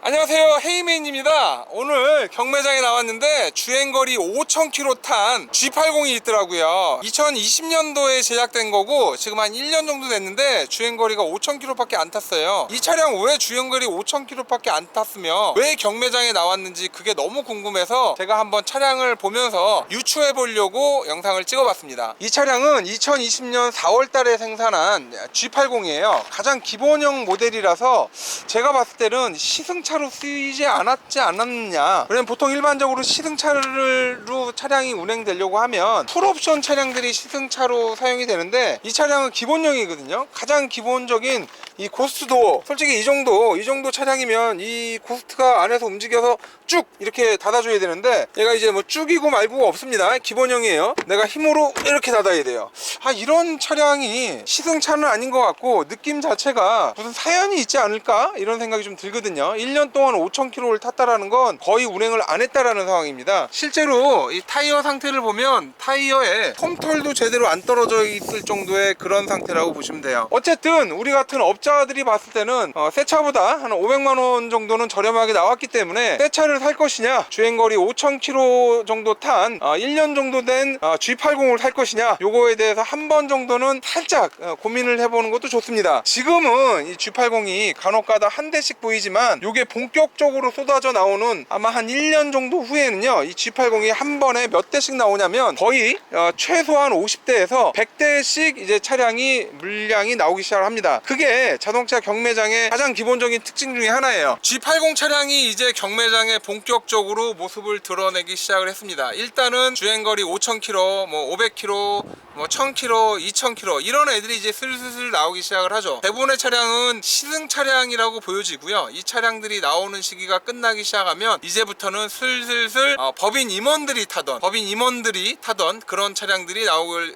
안녕하세요, 헤이메인입니다. 오늘 경매장에 나왔는데 주행거리 5000km 탄 G80이 있더라고요. 2020년도에 제작된 거고 지금 한 1년 정도 됐는데 주행거리가 5000km 밖에 안 탔어요. 이 차량 왜 주행거리 5000km 밖에 안 탔으며 왜 경매장에 나왔는지 그게 너무 궁금해서 제가 한번 차량을 보면서 유추해 보려고 영상을 찍어 봤습니다. 이 차량은 2020년 4월 달에 생산한 G80이에요 가장 기본형 모델이라서 제가 봤을 때는 시승차로 쓰이지 않았느냐. 왜냐면 보통 일반적으로 시승차로 차량이 운행되려고 하면 풀옵션 차량들이 시승차로 사용이 되는데 이 차량은 기본형이거든요. 가장 기본적인 이 고스트도 솔직히 이 정도 차량이면 이 고스트가 안에서 움직여서 쭉 이렇게 닫아줘야 되는데 얘가 이제 뭐 쭉이고 말고가 없습니다. 기본형이에요. 내가 힘으로 이렇게 닫아야 돼요. 이런 차량이 시승차는 아닌 것 같고 느낌 자체가 무슨 사연이 있지 않을까 이런 생각이 좀 들거든요. 1년 동안 5000km를 탔다라는 건 거의 운행을 안 했다라는 상황입니다. 실제로 이 타이어 상태를 보면 타이어에 솜털도 제대로 안 떨어져 있을 정도의 그런 상태라고 보시면 돼요. 어쨌든 우리 같은 업자들이 봤을 때는 새 차보다 한 500만원 정도는 저렴하게 나왔기 때문에 새 차를 살 것이냐, 주행거리 5000km 정도 탄 1년 정도 된 G80을 살 것이냐, 요거에 대해서 한 번 정도는 살짝 고민을 해보는 것도 좋습니다. 지금은 이 G80이 간혹가다 한 대씩 보이지만 요게 본격적으로 쏟아져 나오는 아마 한 1년 정도 후에는요, 이 G80이 한 번에 몇 대씩 나오냐면 거의 최소한 50대에서 100대씩 이제 차량이 물량이 나오기 시작을 합니다. 그게 자동차 경매장의 가장 기본적인 특징 중에 하나예요. G80 차량이 이제 경매장에 본격적으로 모습을 드러내기 시작을 했습니다. 일단은 주행거리 5000km, 뭐 500km, 뭐 1000km, 2000km 이런 애들이 이제 슬슬 나오기 시작을 하죠. 대부분의 차량은 시승 차량이라고 보여지고요. 이 차량들이 나오는 시기가 끝나기 시작하면 이제부터는 슬슬 법인 임원들이 타던 그런 차량들이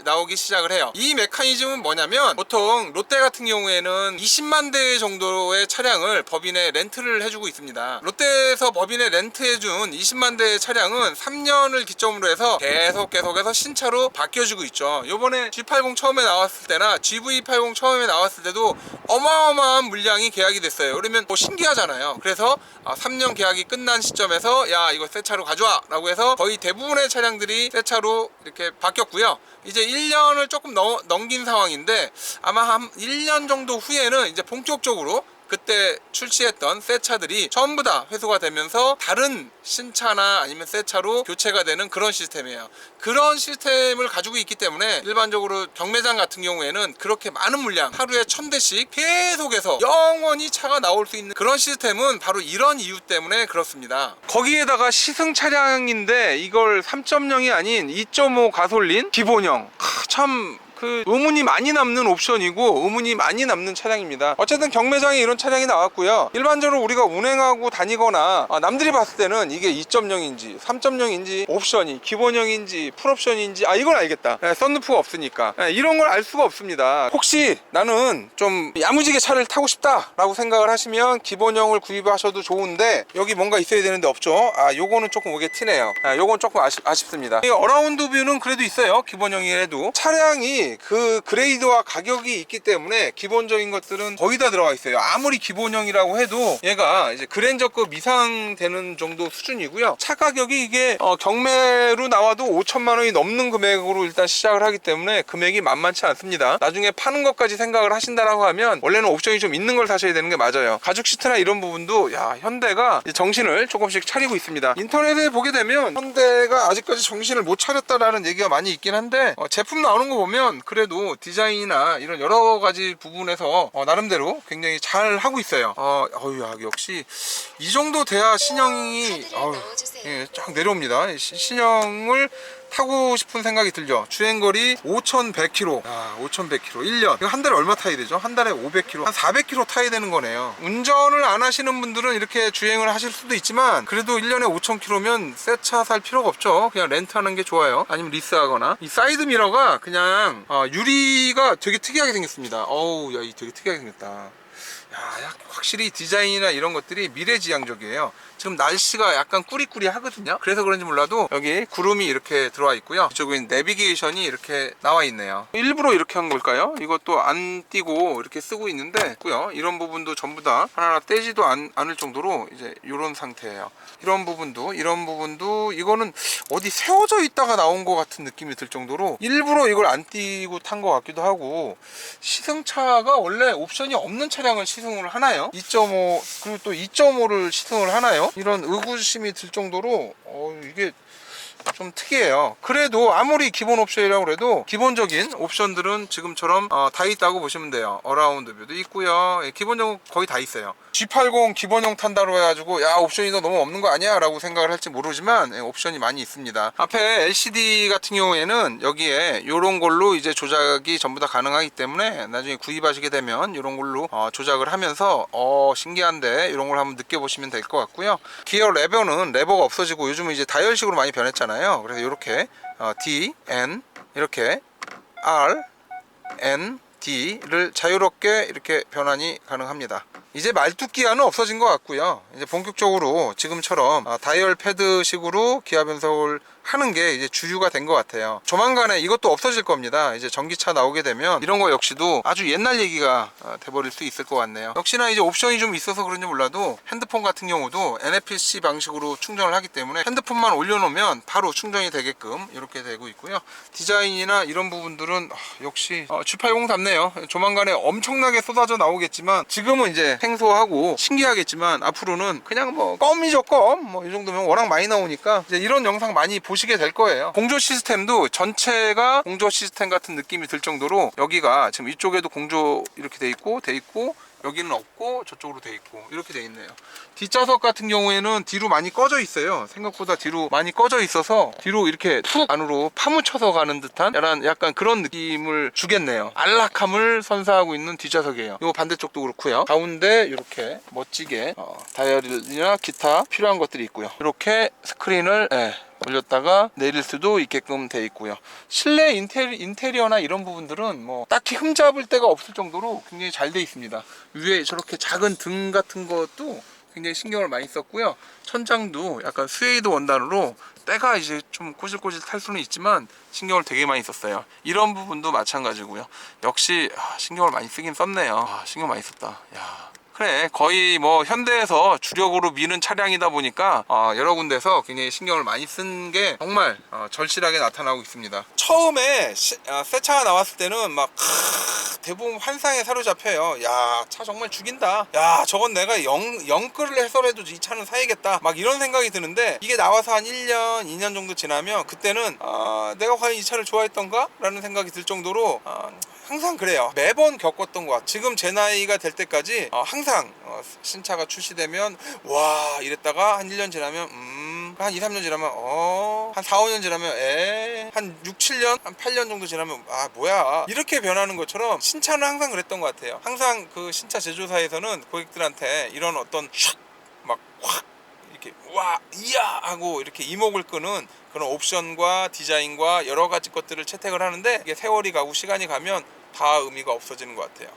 나오기 시작을 해요. 이 메커니즘은 뭐냐면 보통 롯데 같은 경우에는 20만 대 정도의 차량을 법인에 렌트를 해주고 있습니다. 롯데에서 법인에 렌트해준 20만 대의 차량은 3년을 기점으로 해서 계속해서 신차로 바뀌어지고 있죠. 요번에 G80 처음에 나왔을 때나 GV80 처음에 나왔을 때도 어마어마한 물량이 계약이 됐어요. 그러면 뭐 신기하잖아요. 그래서 3년 계약이 끝난 시점에서 야, 이거 새 차로 가져와 라고 해서 거의 대부분의 차량들이 새 차로 이렇게 바뀌었고요. 이제 1년을 조금 넘긴 상황인데 아마 한 1년 정도 후에는 이제 본격적으로 그때 출시했던 새 차들이 전부 다 회수가 되면서 다른 신차나 아니면 새 차로 교체가 되는 그런 시스템이에요. 그런 시스템을 가지고 있기 때문에 일반적으로 경매장 같은 경우에는 그렇게 많은 물량, 하루에 1000대씩 계속해서 영원히 차가 나올 수 있는 그런 시스템은 바로 이런 이유 때문에 그렇습니다. 거기에다가 시승 차량인데 이걸 3.0이 아닌 2.5 가솔린 기본형, 참 의문이 많이 남는 옵션이고 의문이 많이 남는 차량입니다. 어쨌든 경매장에 이런 차량이 나왔고요. 일반적으로 우리가 운행하고 다니거나 남들이 봤을 때는 이게 2.0인지 3.0인지 옵션이 기본형인지 풀옵션인지 이건 알겠다. 썬루프가 없으니까 이런 걸 알 수가 없습니다. 혹시 나는 좀 야무지게 차를 타고 싶다 라고 생각을 하시면 기본형을 구입하셔도 좋은데 여기 뭔가 있어야 되는데 없죠. 요거는 조금 오게 티네요. 요건 조금 아쉽습니다. 이 어라운드 뷰는 그래도 있어요. 기본형이라도 차량이 그 그레이드와 가격이 있기 때문에 기본적인 것들은 거의 다 들어가 있어요. 아무리 기본형이라고 해도 얘가 이제 그랜저급 이상 되는 정도 수준이고요. 차 가격이 이게 경매로 나와도 5천만 원이 넘는 금액으로 일단 시작을 하기 때문에 금액이 만만치 않습니다. 나중에 파는 것까지 생각을 하신다라고 하면 원래는 옵션이 좀 있는 걸 사셔야 되는 게 맞아요. 가죽 시트나 이런 부분도 현대가 정신을 조금씩 차리고 있습니다. 인터넷에 보게 되면 현대가 아직까지 정신을 못 차렸다라는 얘기가 많이 있긴 한데 제품 나오는 거 보면 그래도 디자인이나 이런 여러 가지 부분에서 나름대로 굉장히 잘 하고 있어요. 역시 이 정도 돼야 신형이 쫙 내려옵니다. 신형을 타고 싶은 생각이 들죠. 주행거리 5100km 5100km 1년 이거 한 달에 얼마 타야 되죠? 한 달에 500km 한 400km 타야 되는 거네요. 운전을 안 하시는 분들은 이렇게 주행을 하실 수도 있지만 그래도 1년에 5000km면 새 차 살 필요가 없죠. 그냥 렌트하는 게 좋아요. 아니면 리스하거나. 이 사이드 미러가 그냥 유리가 되게 특이하게 생겼습니다. 이 되게 특이하게 생겼다. 확실히 디자인이나 이런 것들이 미래지향적이에요. 지금 날씨가 약간 꾸리꾸리하거든요. 그래서 그런지 몰라도 여기 구름이 이렇게 들어와 있고요. 이쪽은 내비게이션이 이렇게 나와 있네요. 일부러 이렇게 한 걸까요? 이것도 안 띄고 이렇게 쓰고 있는데 이런 부분도 전부 다 하나하나 떼지도 않을 정도로 이제 이런 상태예요. 이런 부분도 이거는 어디 세워져 있다가 나온 것 같은 느낌이 들 정도로 일부러 이걸 안 띄고 탄 것 같기도 하고, 시승차가 원래 옵션이 없는 차량을 시승을 하나요? 2.5 그리고 또 2.5를 시승을 하나요? 이런 의구심이 들 정도로 이게 좀 특이해요. 그래도 아무리 기본 옵션이라고 해도 기본적인 옵션들은 지금처럼 다 있다고 보시면 돼요. 어라운드 뷰도 있고요. 기본적으로 거의 다 있어요. G80 기본형 탄다고 해가지고 야 옵션이 너무 없는 거 아니야 라고 생각을 할지 모르지만 옵션이 많이 있습니다. 앞에 LCD 같은 경우에는 여기에 이런 걸로 이제 조작이 전부 다 가능하기 때문에 나중에 구입하시게 되면 이런 걸로 조작을 하면서 신기한데 이런 걸 한번 느껴보시면 될 것 같고요. 기어 레버는 레버가 없어지고 요즘은 이제 다이얼식으로 많이 변했잖아요. 그래서 이렇게 D, N 이렇게 R, N, D를 자유롭게 이렇게 변환이 가능합니다. 이제 말뚝 기아는 없어진 것 같고요. 이제 본격적으로 지금처럼 다이얼 패드 식으로 기아 변속을 하는 게 이제 주류가 된 것 같아요. 조만간에 이것도 없어질 겁니다. 이제 전기차 나오게 되면 이런 거 역시도 아주 옛날 얘기가 돼버릴 수 있을 것 같네요. 역시나 이제 옵션이 좀 있어서 그런지 몰라도 핸드폰 같은 경우도 NFC 방식으로 충전을 하기 때문에 핸드폰만 올려놓으면 바로 충전이 되게끔 이렇게 되고 있고요. 디자인이나 이런 부분들은 역시 G80답네요. 조만간에 엄청나게 쏟아져 나오겠지만 지금은 이제 생소하고 신기하겠지만 앞으로는 그냥 뭐 껌이죠, 껌. 뭐 이 정도면 워낙 많이 나오니까 이제 이런 영상 많이 보시게 될 거예요. 공조 시스템도 전체가 공조 시스템 같은 느낌이 들 정도로 여기가 지금 이쪽에도 공조 이렇게 돼 있고 여기는 없고 저쪽으로 돼 있고 이렇게 돼 있네요. 뒷좌석 같은 경우에는 뒤로 많이 꺼져 있어요. 생각보다 뒤로 많이 꺼져 있어서 뒤로 이렇게 툭 안으로 파묻혀서 가는 듯한 약간 그런 느낌을 주겠네요. 안락함을 선사하고 있는 뒷좌석이에요. 이 반대쪽도 그렇고요. 가운데 이렇게 멋지게 다이얼이나 기타 필요한 것들이 있고요. 이렇게 스크린을 올렸다가 내릴 수도 있게끔 돼 있고요. 실내 인테리어나 이런 부분들은 뭐 딱히 흠잡을 데가 없을 정도로 굉장히 잘 돼 있습니다. 위에 저렇게 작은 등 같은 것도 굉장히 신경을 많이 썼고요. 천장도 약간 스웨이드 원단으로 때가 이제 좀 꼬질꼬질 탈 수는 있지만 신경을 되게 많이 썼어요. 이런 부분도 마찬가지고요. 역시 신경을 많이 쓰긴 썼네요. 신경 많이 썼다. 야. 그래, 거의 뭐 현대에서 주력으로 미는 차량이다 보니까 여러 군데서 굉장히 신경을 많이 쓴 게 정말 절실하게 나타나고 있습니다. 처음에 새 차가 나왔을 때는 막 대부분 환상에 사로잡혀요. 야, 차 정말 죽인다. 야, 저건 내가 영끌을 해서라도 이 차는 사야겠다. 막 이런 생각이 드는데 이게 나와서 한 1년, 2년 정도 지나면 그때는 내가 과연 이 차를 좋아했던가? 라는 생각이 들 정도로 항상 그래요. 매번 겪었던 것 같아요. 지금 제 나이가 될 때까지 항상 신차가 출시되면 와 이랬다가 한 1년 지나면 한 2, 3년 지나면 한 4, 5년 지나면 한 6, 7년, 한 8년 정도 지나면 뭐야 이렇게 변하는 것처럼 신차는 항상 그랬던 것 같아요. 항상 그 신차 제조사에서는 고객들한테 이런 어떤 막 확 이렇게 와 이야 하고 이렇게 이목을 끄는 그런 옵션과 디자인과 여러 가지 것들을 채택을 하는데 이게 세월이 가고 시간이 가면 다 의미가 없어지는 것 같아요.